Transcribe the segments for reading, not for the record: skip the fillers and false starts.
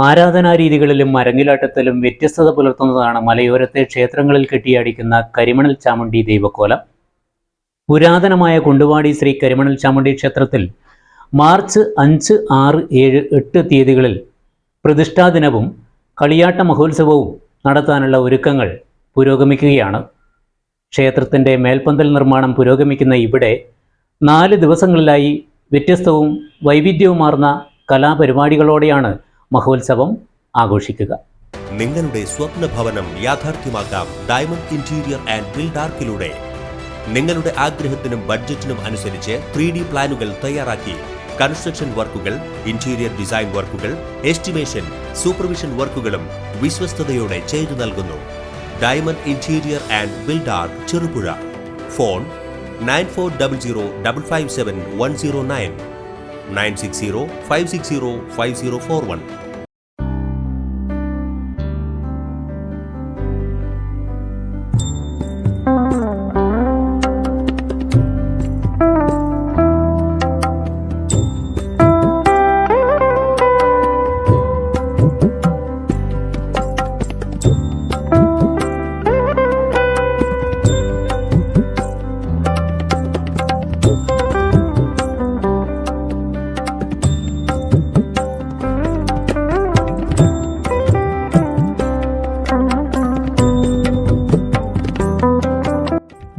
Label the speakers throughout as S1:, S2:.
S1: ആരാധനാരീതികളിലും അരങ്ങിലാട്ടത്തിലും വ്യത്യസ്തത പുലർത്തുന്നതാണ് മലയോരത്തെ ക്ഷേത്രങ്ങളിൽ കെട്ടിയാടിക്കുന്ന കരിമണൽ ചാമുണ്ഡി ദൈവക്കോലം. പുരാതനമായ കുണ്ടുവാടി ശ്രീ കരിമണൽ ചാമുണ്ഡി ക്ഷേത്രത്തിൽ മാർച്ച് 5, 6, 7, 8 തീയതികളിൽ പ്രതിഷ്ഠാദിനവും കളിയാട്ട മഹോത്സവവും നടത്താനുള്ള ഒരുക്കങ്ങൾ പുരോഗമിക്കുകയാണ്. ക്ഷേത്രത്തിൻ്റെ മേൽപ്പന്തൽ നിർമ്മാണം പുരോഗമിക്കുന്ന ഇവിടെ 4 ദിവസങ്ങളിലായി വ്യത്യസ്തവും വൈവിധ്യവുമാർന്ന കലാപരിപാടികളോടെയാണ് മഹോത്സവം ആഘോഷിക്കുക.
S2: നിങ്ങളുടെ സ്വപ്ന ഭവനം യാഥാർത്ഥ്യമാക്കാം ഡയമണ്ട് ഇന്റീരിയർ ആൻഡ് ബിൽഡാർക്കിലൂടെ. നിങ്ങളുടെ ആഗ്രഹത്തിനും ബഡ്ജറ്റിനും അനുസരിച്ച് 3D പ്ലാനുകൾ തയ്യാറാക്കി കൺസ്ട്രക്ഷൻ വർക്കുകൾ, ഇന്റീരിയർ ഡിസൈൻ വർക്കുകൾ, എസ്റ്റിമേഷൻ, സൂപ്പർവിഷൻ വർക്കുകളും വിശ്വസ്തയോടെ ചെയ്തു നൽകുന്നു. Diamond interior and Buildark, Cherupuzha. Phone 9400557109 96056050441.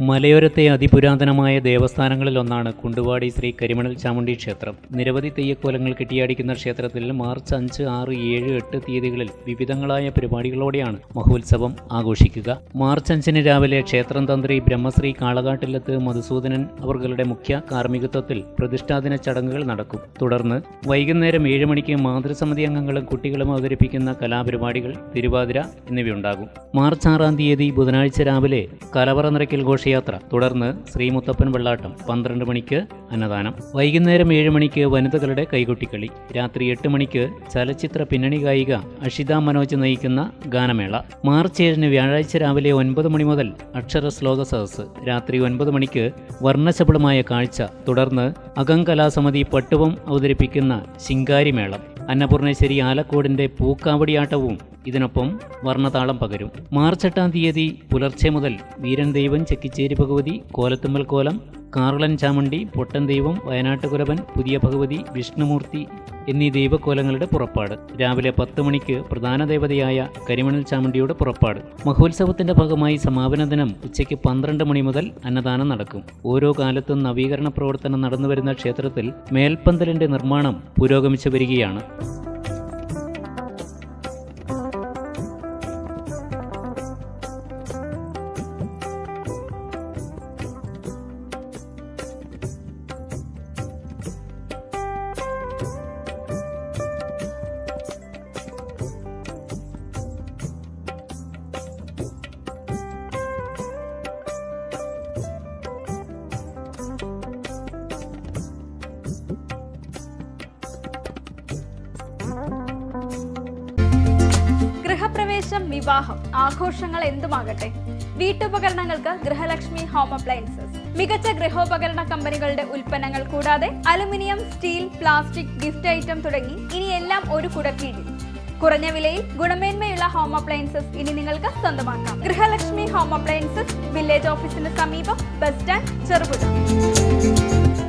S1: മലയോരത്തെ അതിപുരാതനമായ ദേവസ്ഥാനങ്ങളിലൊന്നാണ് കുണ്ടുവാടി ശ്രീ കരിമണൽ ചാമുണ്ഡി ക്ഷേത്രം. നിരവധി തെയ്യക്കോലങ്ങൾ കെട്ടിയാടിക്കുന്ന ക്ഷേത്രത്തിൽ മാർച്ച് 5, 6, 7, 8 തീയതികളിൽ വിവിധങ്ങളായ പരിപാടികളോടെയാണ് മഹോത്സവം ആഘോഷിക്കുക. മാർച്ച് 5 രാവിലെ ക്ഷേത്രം തന്ത്രി ബ്രഹ്മശ്രീ കാളകാട്ടില്ലത്ത് മധുസൂദനൻ അവരുടെ മുഖ്യ കാർമ്മികത്വത്തിൽ പ്രതിഷ്ഠാദിന ചടങ്ങുകൾ നടക്കും. തുടർന്ന് വൈകുന്നേരം 7 മണിക്ക് മാതൃസമിതി അംഗങ്ങളും കുട്ടികളും അവതരിപ്പിക്കുന്ന കലാപരിപാടികൾ, തിരുവാതിര എന്നിവയുണ്ടാകും. മാർച്ച് 6 തീയതി ബുധനാഴ്ച രാവിലെ കലവറ നിറയ്ക്കൽ ഘോഷയാത്ര, തുടർന്ന് ശ്രീമുത്തപ്പൻ വെള്ളാട്ടം, 12 മണിക്ക് അന്നദാനം, വൈകുന്നേരം 7 മണിക്ക് വനിതകളുടെ കൈകൊട്ടിക്കളി, രാത്രി 8 മണിക്ക് ചലച്ചിത്ര പിന്നണി ഗായിക അഷിത മനോജ് നയിക്കുന്ന ഗാനമേള. മാർച്ച് 7 വ്യാഴാഴ്ച രാവിലെ 9 മണി മുതൽ അക്ഷര ശ്ലോക സദസ്സ്, രാത്രി 9 മണിക്ക് വർണ്ണശബളമായ കാഴ്ച, തുടർന്ന് അകംകലാസമിതി പട്ടുവം അവതരിപ്പിക്കുന്ന ശിങ്കാരിമേളം, അന്നപൂർണേശ്വരി ആലക്കോടിൻ്റെ പൂക്കാവടിയാട്ടവും ഇതിനൊപ്പം വർണ്ണതാളം പകരും. മാർച്ച് 8 തീയതി പുലർച്ചെ മുതൽ വീരൻ ദൈവം, ചെക്കിച്ചേരി ഭഗവതി, കോലത്തുമ്മൽ കോലം, കാർളൻ ചാമുണ്ഡി, പൊട്ടൻ ദൈവം, വയനാട്ടുകുരവൻ, പുതിയ ഭഗവതി, വിഷ്ണുമൂർത്തി എന്നീ ദൈവക്കോലങ്ങളുടെ പുറപ്പാട്. രാവിലെ 10 മണിക്ക് പ്രധാന ദേവതയായ കരിമണൽ ചാമുണ്ഡിയുടെ പുറപ്പാട്. മഹോത്സവത്തിന്റെ ഭാഗമായി സമാപന ദിനം ഉച്ചയ്ക്ക് 12 മണി മുതൽ അന്നദാനം നടക്കും. ഓരോ കാലത്തും നവീകരണ പ്രവർത്തനം നടന്നുവരുന്ന ക്ഷേത്രത്തിൽ മേൽപ്പന്തലിന്റെ നിർമ്മാണം പുരോഗമിച്ചു വരികയാണ്.
S3: ഗൃഹപ്രവേശം, വിവാഹം, ആഘോഷങ്ങൾ എന്തുമാകട്ടെ, വീട്ടുപകരണങ്ങൾക്ക് ഗൃഹലക്ഷ്മി ഹോം അപ്ലയൻസസ്. മികച്ച ഗൃഹോപകരണ കമ്പനികളുടെ ഉൽപ്പന്നങ്ങൾ കൂടാതെ aluminium, steel, plastic, gift item തുടങ്ങി ഇനി എല്ലാം ഒരു കുടക്കീഴിൽ. കുറഞ്ഞ വിലയിൽ ഗുണമേന്മയുള്ള ഹോം അപ്ലയൻസസ് ഇനി നിങ്ങൾക്ക് സ്വന്തമാക്കാം. ഗൃഹലക്ഷ്മി ഹോം അപ്ലയൻസസ്, വില്ലേജ് ഓഫീസിന് സമീപം, ബസ് സ്റ്റാൻഡ്, ചെറുപുഴ.